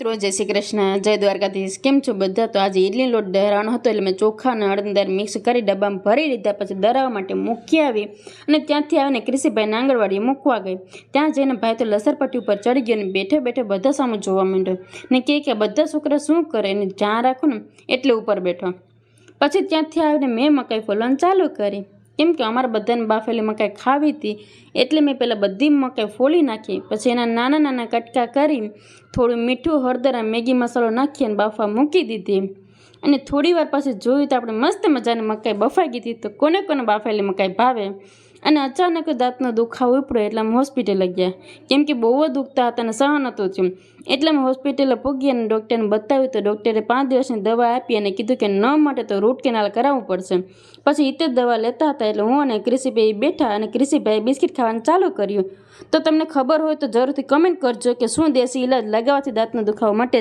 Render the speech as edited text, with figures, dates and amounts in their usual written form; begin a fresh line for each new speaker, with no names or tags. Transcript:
મિત્રો, જય શ્રી કૃષ્ણ, જય દ્વારકાધીશ। કેમ છો બધા? તો આજે ઇડલી લોટ દરાવાનો હતો એટલે મેં ચોખા અને હળદર મિક્સ કરી ડબ્બામાં ભરી લીધા। પછી દરાવવા માટે મૂકી આવી અને ત્યાંથી આવીને ક્રિશીભાઈને આંગણવાડીએ મૂકવા ગઈ। ત્યાં જઈને ભાઈ તો લસરપટ્ટી ઉપર ચડી ગયો અને બેઠે બેઠે બધા સામે જોવા માંડ્યો ને કે બધા છોકરા શું કરે એને જ્યાં રાખો ને એટલે ઉપર બેઠો। પછી ત્યાંથી આવીને મેં મકાઈ ફોલવાનું ચાલુ કરી, કેમ કે અમારા બધાને બાફેલી મકાઈ ખાવી હતી એટલે મેં પહેલાં બધી મકાઈ ફોલી નાખી। પછી એના નાના નાના કટકા કરી થોડું મીઠું, હળદર અને મેગી મસાલો નાખી અને બાફવા મૂકી દીધી। અને થોડી વાર પછી જોયું તો આપણે મસ્ત મજાની મકાઈ બફાઈ ગઈ હતી। તો કોને કોને બાફેલી મકાઈ ભાવે? અને અચાનક દાંતનો દુખાવો ઉપડ્યો એટલે અમે હોસ્પિટલે ગયા, કેમ કે બહુ જ દુખતા હતા અને સહન હતું થયું એટલે અમે હોસ્પિટલે પૂગી અને ડૉક્ટરને બતાવ્યું તો ડૉક્ટરે 5 દિવસની દવા આપી અને કીધું કે ન માટે તો રૂટ કેનાલ કરાવવું પડશે। પછી એ જ દવા લેતા હતા એટલે હું અને ક્રિશીભાઈ બેઠા અને ક્રિશીભાઈએ બિસ્કિટ ખાવાનું ચાલુ કર્યું। તો તમને ખબર હોય તો જરૂરથી કમેન્ટ કરજો કે શું દેશી ઇલાજ લગાવવાથી દાંતનો દુખાવો મટે।